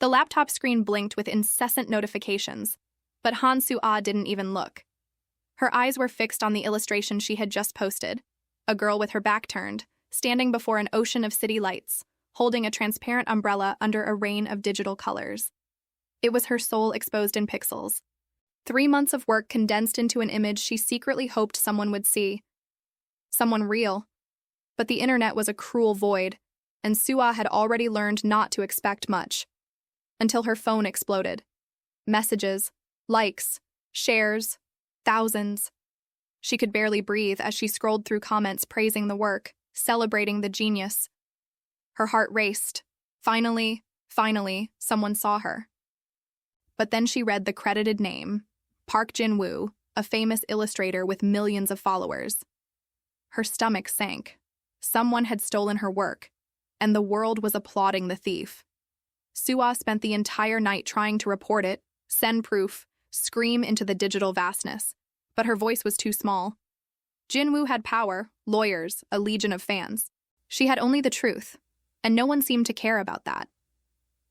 The laptop screen blinked with incessant notifications, but Han Su-ah didn't even look. Her eyes were fixed on the illustration she had just posted, a girl with her back turned, standing before an ocean of city lights, holding a transparent umbrella under a rain of digital colors. It was her soul exposed in pixels. 3 months of work condensed into an image she secretly hoped someone would see. Someone real. But the internet was a cruel void, and Su-ah had already learned not to expect much. Until her phone exploded. Messages, likes, shares, thousands. She could barely breathe as she scrolled through comments praising the work, celebrating the genius. Her heart raced. Finally, someone saw her. But then she read the credited name, Park Jin-woo, a famous illustrator with millions of followers. Her stomach sank. Someone had stolen her work, and the world was applauding the thief. Su-ah spent the entire night trying to report it, send proof, scream into the digital vastness, but her voice was too small. Jin-woo had power, lawyers, a legion of fans. She had only the truth, and no one seemed to care about that.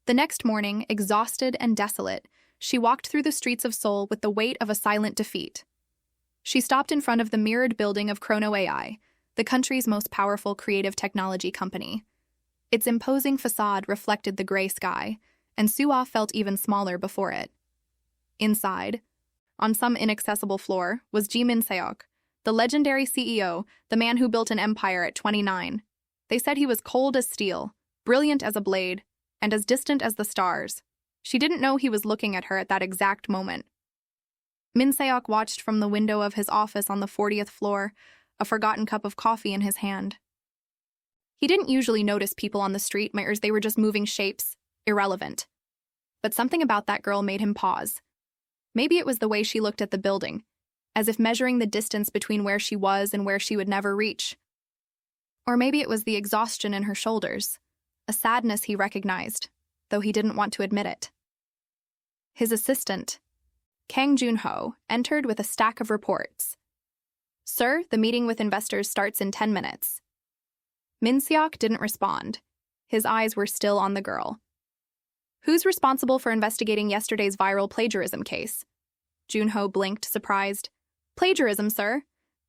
The next morning, exhausted and desolate, she walked through the streets of Seoul with the weight of a silent defeat. She stopped in front of the mirrored building of Chrono AI, the country's most powerful creative technology company. Its imposing facade reflected the gray sky, and Su-ah felt even smaller before it. Inside, on some inaccessible floor, was Ji Min-seok, the legendary CEO, the man who built an empire at 29. They said he was cold as steel, brilliant as a blade, and as distant as the stars. She didn't know he was looking at her at that exact moment. Min-seok watched from the window of his office on the 40th floor, a forgotten cup of coffee in his hand. He didn't usually notice people on the street, as they were just moving shapes, irrelevant. But something about that girl made him pause. Maybe it was the way she looked at the building, as if measuring the distance between where she was and where she would never reach. Or maybe it was the exhaustion in her shoulders, a sadness he recognized, though he didn't want to admit it. His assistant, Kang Jun-ho, entered with a stack of reports. "Sir, the meeting with investors starts in 10 minutes. Min-seok didn't respond. His eyes were still on the girl. "Who's responsible for investigating yesterday's viral plagiarism case?" Jun-ho blinked, surprised. "Plagiarism, sir.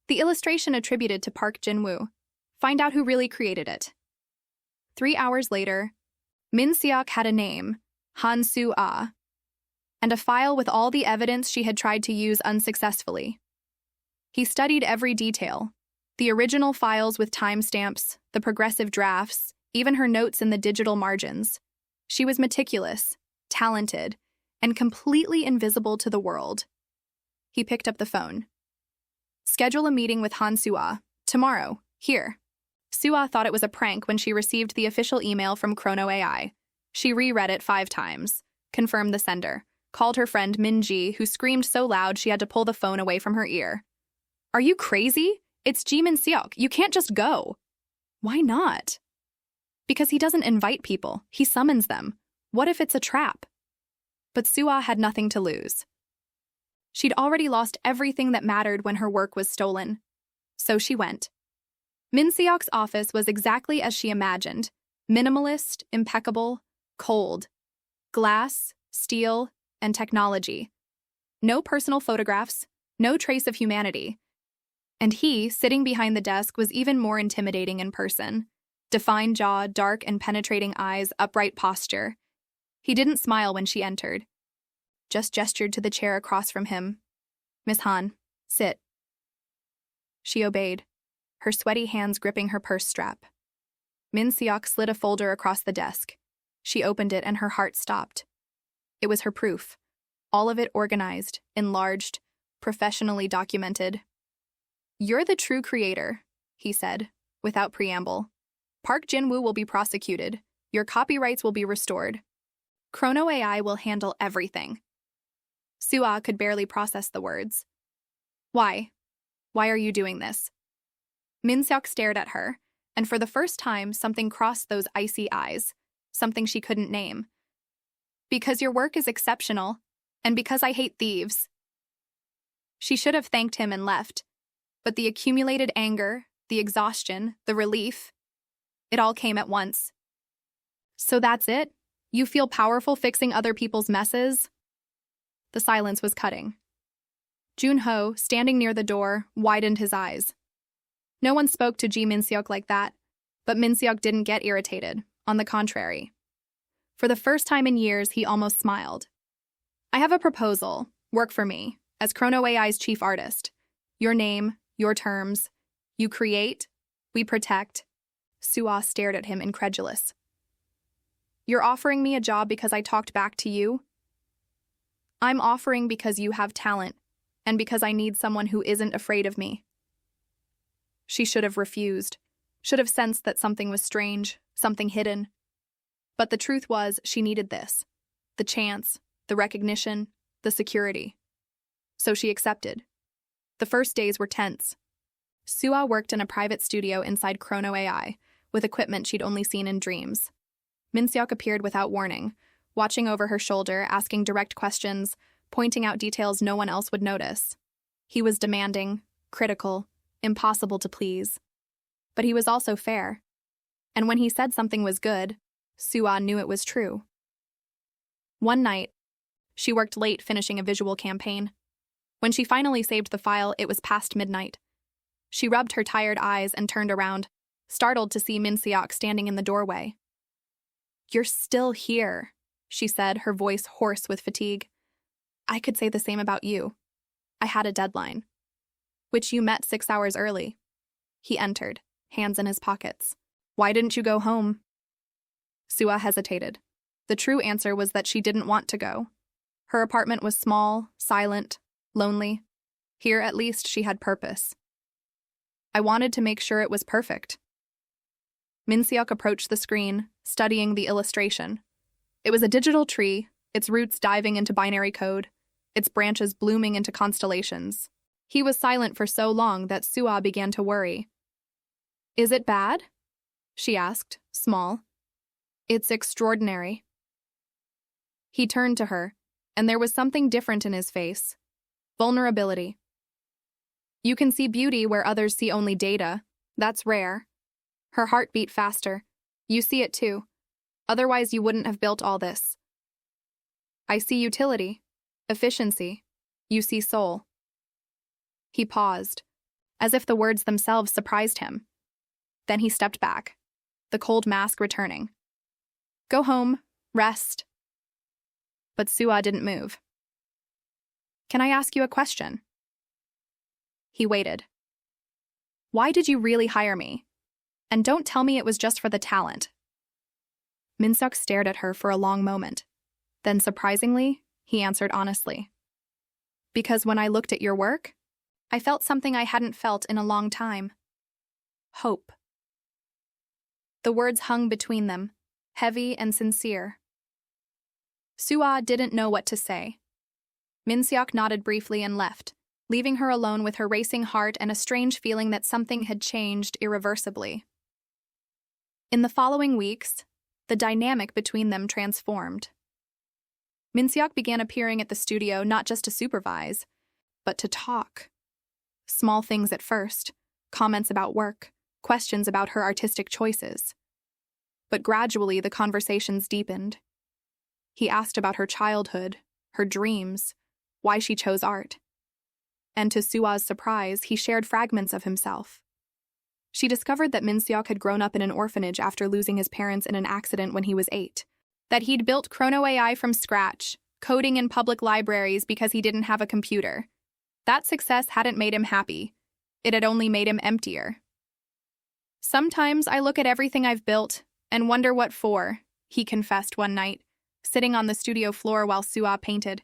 The illustration attributed to Park Jin-woo. Find out who really created it." 3 hours later, Min-seok had a name, Han Su-ah, and a file with all the evidence she had tried to use unsuccessfully. He studied every detail, the original files with timestamps, the progressive drafts, even her notes in the digital margins. She was meticulous, talented, and completely invisible to the world. He picked up the phone. "Schedule a meeting with Han Su-ah, tomorrow, here." Su-ah thought it was a prank when she received the official email from Chrono AI. She reread it 5 times, confirmed the sender, called her friend Min-ji, who screamed so loud she had to pull the phone away from her ear. "Are you crazy? It's Ji Min-seok. You can't just go." "Why not?" "Because he doesn't invite people. He summons them. What if it's a trap?" But Su-ah had nothing to lose. She'd already lost everything that mattered when her work was stolen. So she went. Min-seok's office was exactly as she imagined. Minimalist, impeccable, cold. Glass, steel, and technology. No personal photographs, no trace of humanity. And he, sitting behind the desk, was even more intimidating in person. Defined jaw, dark and penetrating eyes, upright posture. He didn't smile when she entered. Just gestured to the chair across from him. "Miss Han, sit." She obeyed, her sweaty hands gripping her purse strap. Min-seok slid a folder across the desk. She opened it and her heart stopped. It was her proof. All of it organized, enlarged, professionally documented. "You're the true creator," he said, without preamble. "Park Jin-woo will be prosecuted. Your copyrights will be restored. Chrono AI will handle everything." Su-ah could barely process the words. "Why? Why are you doing this?" Min-seok stared at her, and for the first time something crossed those icy eyes, something she couldn't name. "Because your work is exceptional, and because I hate thieves." She should have thanked him and left, but the accumulated anger, the exhaustion, the relief, it all came at once. "So that's it? You feel powerful fixing other people's messes? The silence was cutting. Junho, standing near the door, widened his eyes. No one spoke to Ji Minseok like that, but Minseok didn't get irritated. On the contrary. For the first time in years, he almost smiled. I have a proposal. Work for me, as Chrono AI's chief artist. Your name, your terms. You create, we protect. Suah stared at him incredulous. You're offering me a job because I talked back to you? I'm offering because you have talent, and because I need someone who isn't afraid of me. She should have refused, should have sensed that something was strange, something hidden. But the truth was, she needed this. The chance, the recognition, the security. So she accepted. The first days were tense. Suah worked in a private studio inside Chrono AI, with equipment she'd only seen in dreams. Minseok appeared without warning, watching over her shoulder, asking direct questions, pointing out details no one else would notice. He was demanding, critical, impossible to please. But he was also fair. And when he said something was good, Suah knew it was true. One night, she worked late finishing a visual campaign. When she finally saved the file, it was past midnight. She rubbed her tired eyes and turned around, startled to see Minseok standing in the doorway. You're still here, she said, her voice hoarse with fatigue. I could say the same about you. I had a deadline. Which you met 6 hours early. He entered, hands in his pockets. Why didn't you go home? Suah hesitated. The true answer was that she didn't want to go. Her apartment was small, silent, lonely. Here, at least, she had purpose. I wanted to make sure it was perfect. Minseok approached the screen, studying the illustration. It was a digital tree, its roots diving into binary code, its branches blooming into constellations. He was silent for so long that Suah began to worry. Is it bad? She asked, small. It's extraordinary. He turned to her, and there was something different in his face. Vulnerability. You can see beauty where others see only data. That's rare. Her heart beat faster. You see it too. Otherwise you wouldn't have built all this. I see utility, efficiency. You see soul. He paused, as if the words themselves surprised him. Then he stepped back, the cold mask returning. Go home, rest. But Suah didn't move. Can I ask you a question? He waited. Why did you really hire me? And don't tell me it was just for the talent. Minseok stared at her for a long moment. Then, surprisingly, he answered honestly. Because when I looked at your work, I felt something I hadn't felt in a long time. Hope. The words hung between them, heavy and sincere. Suah didn't know what to say. Minseok nodded briefly and left, leaving her alone with her racing heart and a strange feeling that something had changed irreversibly. In the following weeks, the dynamic between them transformed. Minseok began appearing at the studio not just to supervise, but to talk. Small things at first, comments about work, questions about her artistic choices. But gradually the conversations deepened. He asked about her childhood, her dreams, why she chose art. And to Suah's surprise, he shared fragments of himself. She discovered that Minseok had grown up in an orphanage after losing his parents in an accident when he was 8. That he'd built Chrono AI from scratch, coding in public libraries because he didn't have a computer. That success hadn't made him happy. It had only made him emptier. Sometimes I look at everything I've built and wonder what for, he confessed one night, sitting on the studio floor while Suah painted.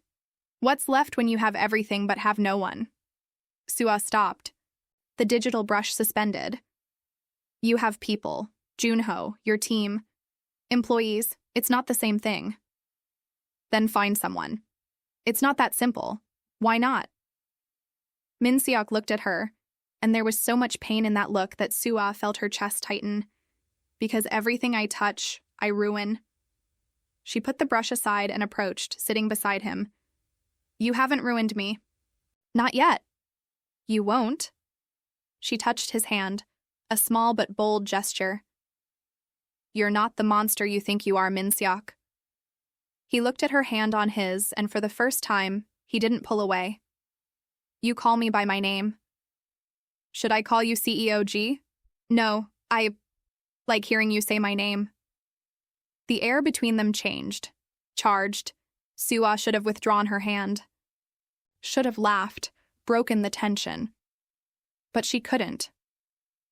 What's left when you have everything but have no one? Suah stopped. The digital brush suspended. You have people, Junho, your team, employees. It's not the same thing. Then find someone. It's not that simple. Why not? Minseok looked at her, and there was so much pain in that look that Suah felt her chest tighten. Because everything I touch, I ruin. She put the brush aside and approached, sitting beside him. You haven't ruined me. Not yet. You won't. She touched his hand, a small but bold gesture. You're not the monster you think you are, Minseok. He looked at her hand on his, and for the first time, he didn't pull away. You call me by my name. Should I call you CEOG? No, I like hearing you say my name. The air between them changed, charged. Sua should have withdrawn her hand. Should have laughed, broken the tension. But she couldn't.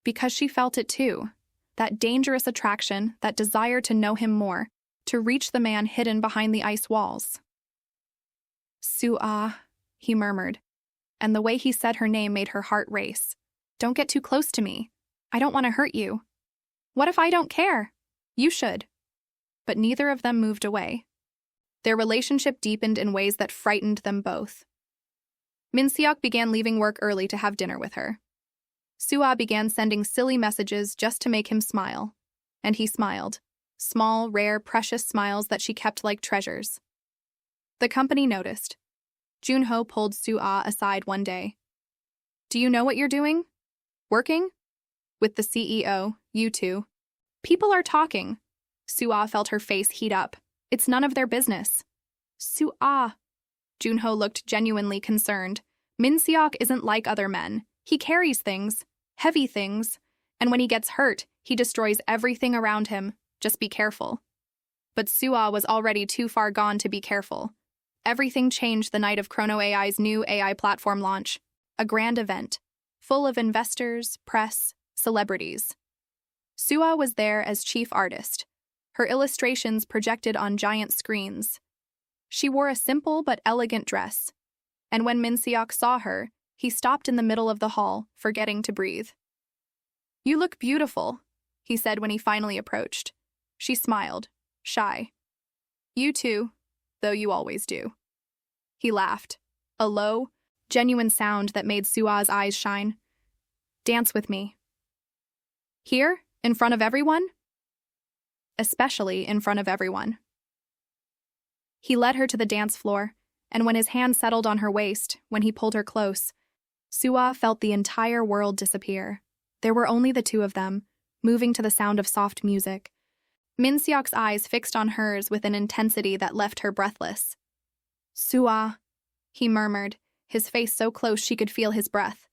Because she felt it too. That dangerous attraction, that desire to know him more, to reach the man hidden behind the ice walls. Sua, he murmured, and the way he said her name made her heart race. Don't get too close to me. I don't want to hurt you. What if I don't care? You should. But neither of them moved away. Their relationship deepened in ways that frightened them both. Min-seok began leaving work early to have dinner with her. Sua began sending silly messages just to make him smile. And he smiled. Small, rare, precious smiles that she kept like treasures. The company noticed. Junho pulled Sua aside one day. Do you know what you're doing? Working? With the CEO, you two. People are talking. Sua felt her face heat up. It's none of their business. Sua. Junho looked genuinely concerned. Min-seok isn't like other men. He carries things, heavy things, and when he gets hurt, he destroys everything around him. Just be careful. But Sua was already too far gone to be careful. Everything changed the night of Chrono AI's new AI platform launch. A grand event, full of investors, press, celebrities. Sua was there as chief artist, her illustrations projected on giant screens. She wore a simple but elegant dress, and when Min-seok saw her, he stopped in the middle of the hall, forgetting to breathe. You look beautiful, he said when he finally approached. She smiled, shy. You too, though you always do. He laughed, a low, genuine sound that made Sua's eyes shine. Dance with me. Here, in front of everyone? Especially in front of everyone. He led her to the dance floor, and when his hand settled on her waist, when he pulled her close, Sua felt the entire world disappear. There were only the two of them, moving to the sound of soft music. Min-seok's eyes fixed on hers with an intensity that left her breathless. Sua, he murmured, his face so close she could feel his breath.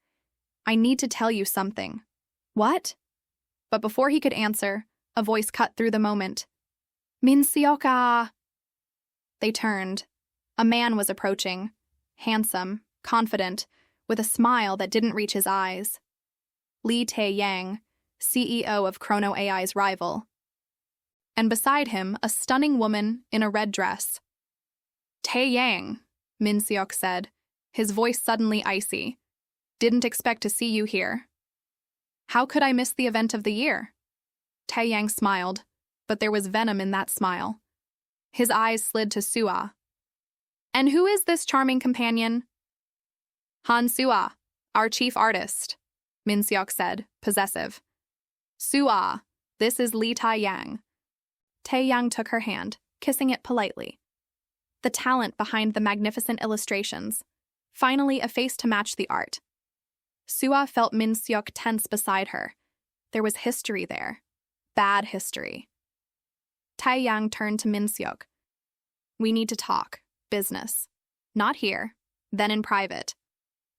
I need to tell you something. What? But before he could answer, a voice cut through the moment. Min-seok-ah! They turned. A man was approaching, handsome, confident, with a smile that didn't reach his eyes. Lee Tae-yang, CEO of Chrono AI's rival. And beside him, a stunning woman in a red dress. Tae-yang, Min-seok said, his voice suddenly icy. Didn't expect to see you here. How could I miss the event of the year? Tae-yang smiled, but there was venom in that smile. His eyes slid to Sua. And who is this charming companion? Han Sua, our chief artist, Min-seok said, possessive. Sua, this is Lee Tae-yang. Tae-yang took her hand, kissing it politely. The talent behind the magnificent illustrations, finally a face to match the art. Sua felt Min-seok tense beside her. There was history there. Bad history. Tae-yang turned to Min-seok. We need to talk. Business. Not here. Then in private.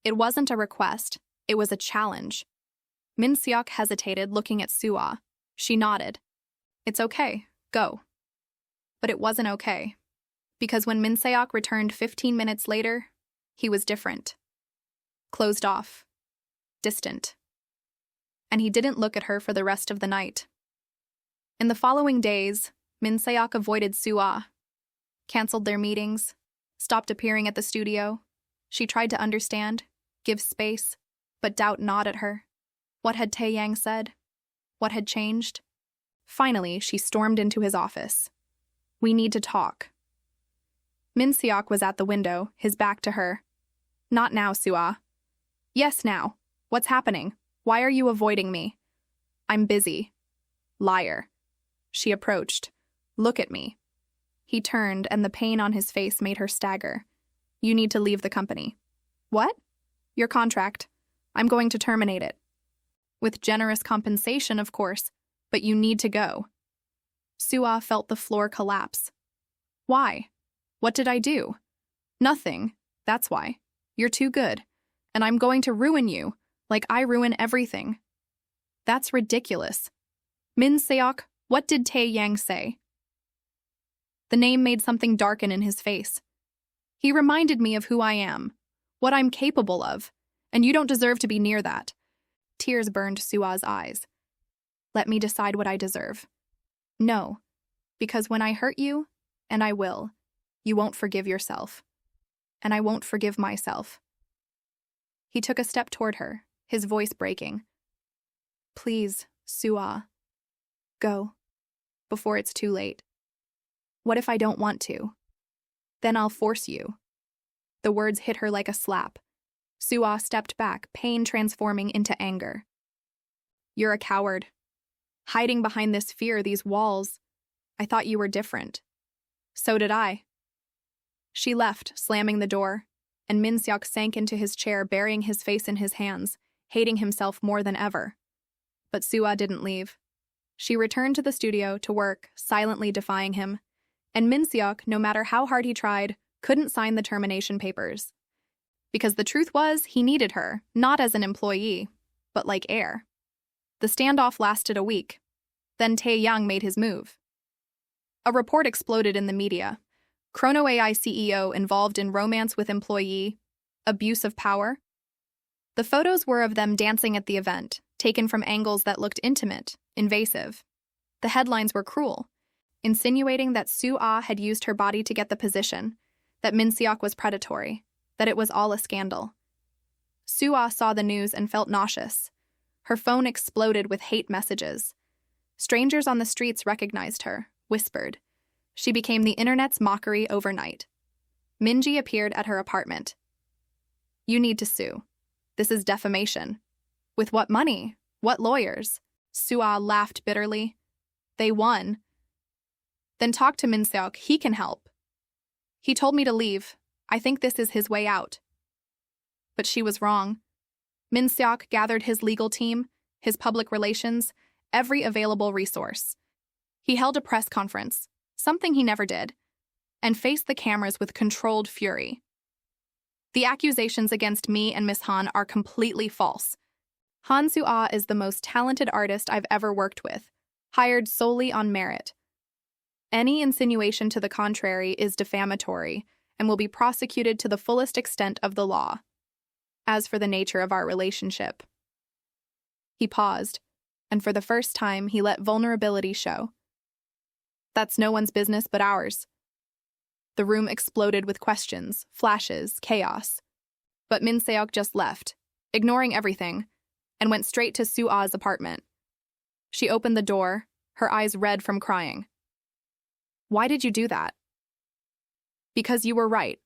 It wasn't a request. It was a challenge. Min-seok hesitated, looking at Sua. She nodded. It's okay. Go. But it wasn't okay. Because when Min-seok returned 15 minutes later, he was different. Closed off. Distant. And he didn't look at her for the rest of the night. In the following days, Min-seok avoided Sua, canceled their meetings, stopped appearing at the studio. She tried to understand, give space, but doubt gnawed at her. What had Tae-yang said? What had changed? Finally, she stormed into his office. We need to talk. Min-seok was at the window, his back to her. Not now, Sua. Yes, now. What's happening? Why are you avoiding me? I'm busy. Liar. She approached. Look at me. He turned, and the pain on his face made her stagger. You need to leave the company. What? Your contract. I'm going to terminate it. With generous compensation, of course, but you need to go. Sua felt the floor collapse. Why? What did I do? Nothing. That's why. You're too good. And I'm going to ruin you, like I ruin everything. That's ridiculous. Min Seok, what did Tae Yang say? The name made something darken in his face. He reminded me of who I am, what I'm capable of, and you don't deserve to be near that. Tears burned Sua's eyes. Let me decide what I deserve. No, because when I hurt you, and I will, you won't forgive yourself. And I won't forgive myself. He took a step toward her, his voice breaking. Please, Sua. Go. Before it's too late. What if I don't want to? Then I'll force you. The words hit her like a slap. Sua stepped back, pain transforming into anger. You're a coward. Hiding behind this fear, these walls. I thought you were different. So did I. She left, slamming the door, and Min Seok sank into his chair, burying his face in his hands, hating himself more than ever. But Sua didn't leave. She returned to the studio to work, silently defying him, and Min Seok, no matter how hard he tried, couldn't sign the termination papers. Because the truth was, he needed her, not as an employee, but like heir. The standoff lasted a week. Then Tae Yang made his move. A report exploded in the media. Chrono AI CEO involved in romance with employee, abuse of power. The photos were of them dancing at the event, taken from angles that looked intimate, invasive. The headlines were cruel, insinuating that Sua had used her body to get the position, that Min Seok was predatory, that it was all a scandal. Sua saw the news and felt nauseous. Her phone exploded with hate messages. Strangers on the streets recognized her, whispered. She became the internet's mockery overnight. Minji appeared at her apartment. You need to sue. This is defamation. With what money? What lawyers? Sua laughed bitterly. They won. Then talk to Min Seok. He can help. He told me to leave. I think this is his way out. But she was wrong. Min Seok gathered his legal team, his public relations, every available resource. He held a press conference, something he never did, and faced the cameras with controlled fury. The accusations against me and Miss Han are completely false. Han Soo-ah is the most talented artist I've ever worked with, hired solely on merit. Any insinuation to the contrary is defamatory and will be prosecuted to the fullest extent of the law. As for the nature of our relationship. He paused, and for the first time he let vulnerability show. That's no one's business but ours. The room exploded with questions, flashes, chaos. But Min Seok just left, ignoring everything, and went straight to Soo-ah's apartment. She opened the door, her eyes red from crying. Why did you do that? Because you were right.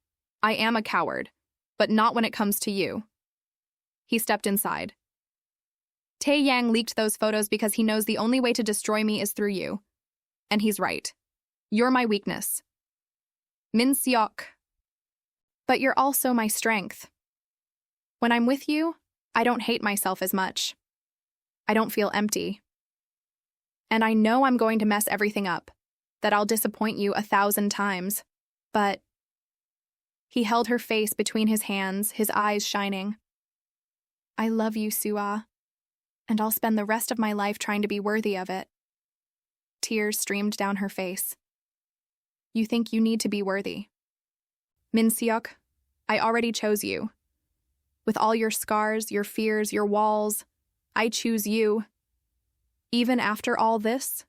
I am a coward, but not when it comes to you. He stepped inside. Tae Yang leaked those photos because he knows the only way to destroy me is through you. And he's right. You're my weakness. Min Seok. But you're also my strength. When I'm with you, I don't hate myself as much. I don't feel empty. And I know I'm going to mess everything up, that I'll disappoint you 1,000 times. But he held her face between his hands, his eyes shining. I love you, Soo-ah, and I'll spend the rest of my life trying to be worthy of it. Tears streamed down her face. You think you need to be worthy. Min Seok, I already chose you. With all your scars, your fears, your walls, I choose you. Even after all this?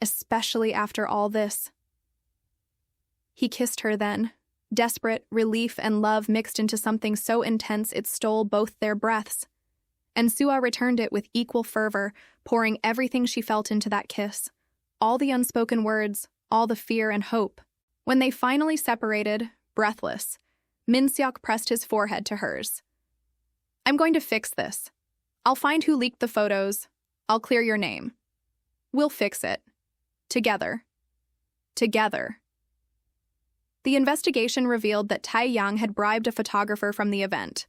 Especially after all this. He kissed her then. Desperate, relief, and love mixed into something so intense it stole both their breaths. And Soo-ah returned it with equal fervor, pouring everything she felt into that kiss. All the unspoken words, all the fear and hope. When they finally separated, breathless, Min Seok pressed his forehead to hers. I'm going to fix this. I'll find who leaked the photos. I'll clear your name. We'll fix it. Together. Together. The investigation revealed that Tae Yang had bribed a photographer from the event.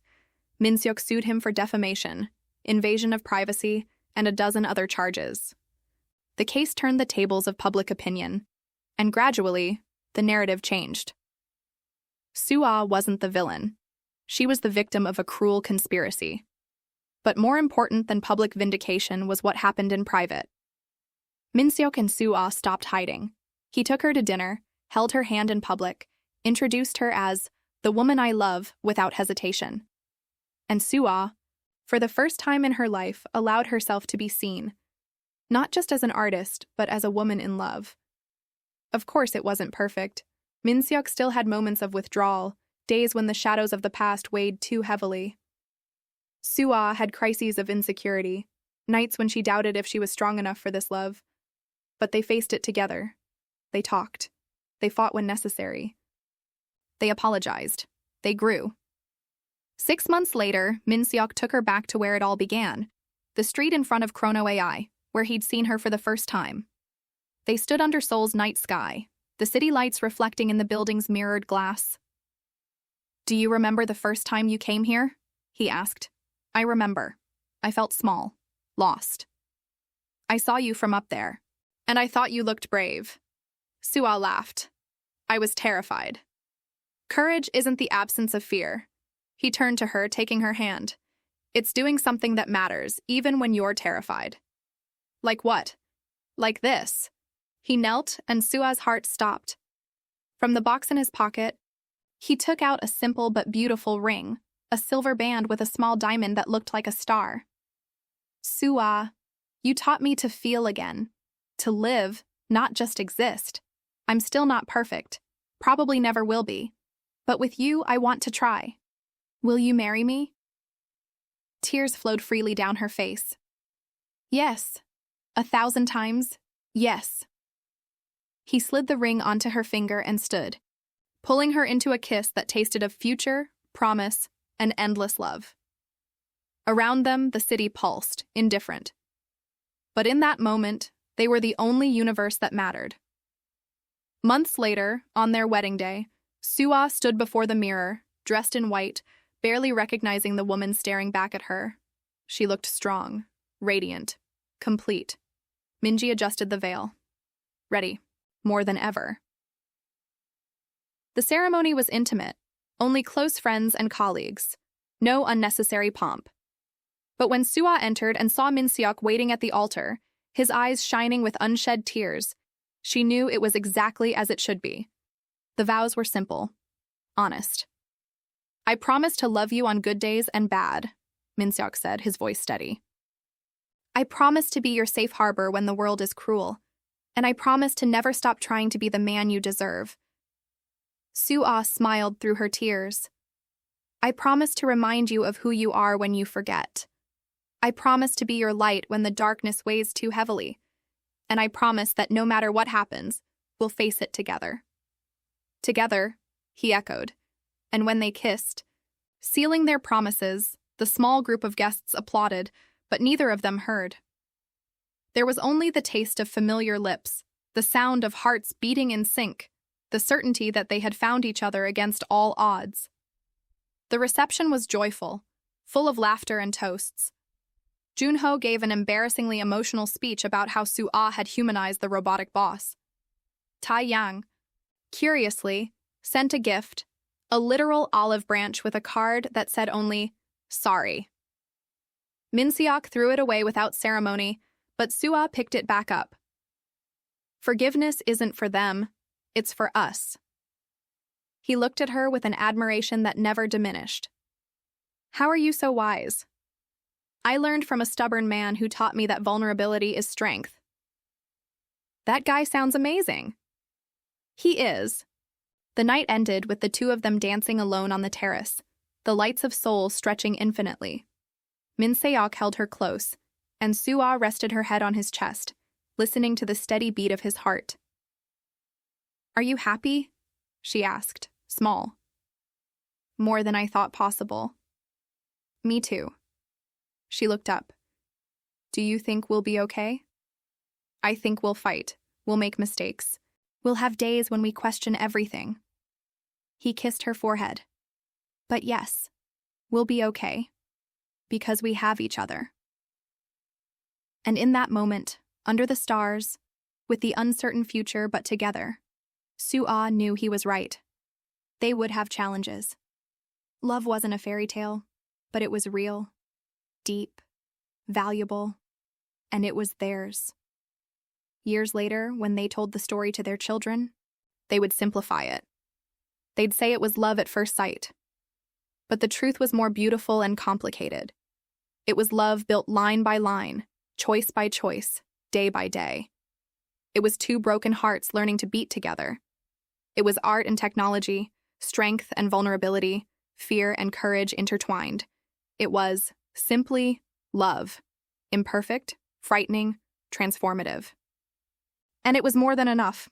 Min Seok sued him for defamation, invasion of privacy, and a dozen other charges. The case turned the tables of public opinion, and gradually, the narrative changed. Soo-ah wasn't the villain. She was the victim of a cruel conspiracy. But more important than public vindication was what happened in private. Min-seok and Soo-ah stopped hiding. He took her to dinner, held her hand in public, introduced her as the woman I love without hesitation. And Soo-ah, for the first time in her life, allowed herself to be seen, not just as an artist, but as a woman in love. Of course it wasn't perfect. Min-seok still had moments of withdrawal, days when the shadows of the past weighed too heavily. Soo-ah had crises of insecurity, nights when she doubted if she was strong enough for this love. But they faced it together. They talked. They fought when necessary. They apologized. They grew. 6 months later, Min-seok took her back to where it all began, the street in front of Chrono AI, where he'd seen her for the first time. They stood under Seoul's night sky, the city lights reflecting in the building's mirrored glass. "Do you remember the first time you came here?" he asked. "I remember. I felt small, lost. I saw you from up there, and I thought you looked brave." Soo-ah laughed. "I was terrified." "Courage isn't the absence of fear." He turned to her, taking her hand. "It's doing something that matters, even when you're terrified." "Like what?" "Like this." He knelt, and Soo-ah's heart stopped. From the box in his pocket, he took out a simple but beautiful ring, a silver band with a small diamond that looked like a star. "Soo-ah, you taught me to feel again, to live, not just exist. I'm still not perfect, probably never will be, but with you I want to try. Will you marry me?" Tears flowed freely down her face. "Yes. 1,000 times, yes." He slid the ring onto her finger and stood, pulling her into a kiss that tasted of future, promise, and endless love. Around them, the city pulsed, indifferent. But in that moment, they were the only universe that mattered. Months later, on their wedding day, Soo-ah stood before the mirror, dressed in white, barely recognizing the woman staring back at her. She looked strong, radiant, complete. Minji adjusted the veil. Ready, more than ever. The ceremony was intimate, only close friends and colleagues. No unnecessary pomp. But when Soo-ah entered and saw Min-seok waiting at the altar, his eyes shining with unshed tears, she knew it was exactly as it should be. The vows were simple, honest. "I promise to love you on good days and bad," Min-seok said, his voice steady. "I promise to be your safe harbor when the world is cruel, and I promise to never stop trying to be the man you deserve." Soo-ah smiled through her tears. "I promise to remind you of who you are when you forget. I promise to be your light when the darkness weighs too heavily. And I promise that no matter what happens, we'll face it together." "Together," he echoed. And when they kissed, sealing their promises, the small group of guests applauded, but neither of them heard. There was only the taste of familiar lips, the sound of hearts beating in sync, the certainty that they had found each other against all odds. The reception was joyful, full of laughter and toasts. Junho gave an embarrassingly emotional speech about how Soo-ah had humanized the robotic boss. Tai-yang, curiously, sent a gift, a literal olive branch with a card that said only, "Sorry." Min-seok threw it away without ceremony, but Soo-ah picked it back up. "Forgiveness isn't for them, it's for us." He looked at her with an admiration that never diminished. "How are you so wise?" "I learned from a stubborn man who taught me that vulnerability is strength." "That guy sounds amazing." "He is." The night ended with the two of them dancing alone on the terrace, the lights of Seoul stretching infinitely. Min-seok held her close, and Soo-ah rested her head on his chest, listening to the steady beat of his heart. "Are you happy?" she asked, small. "More than I thought possible." "Me too." She looked up. "Do you think we'll be okay?" "I think we'll fight. We'll make mistakes. We'll have days when we question everything." He kissed her forehead. "But yes, we'll be okay. Because we have each other." And in that moment, under the stars, with the uncertain future but together, Sue-ah knew he was right. They would have challenges. Love wasn't a fairy tale, but it was real, deep, valuable, and it was theirs. Years later, when they told the story to their children, they would simplify it. They'd say it was love at first sight. But the truth was more beautiful and complicated. It was love built line by line, choice by choice, day by day. It was two broken hearts learning to beat together. It was art and technology, strength and vulnerability, fear and courage intertwined. It was, simply, love. Imperfect, frightening, transformative. And it was more than enough.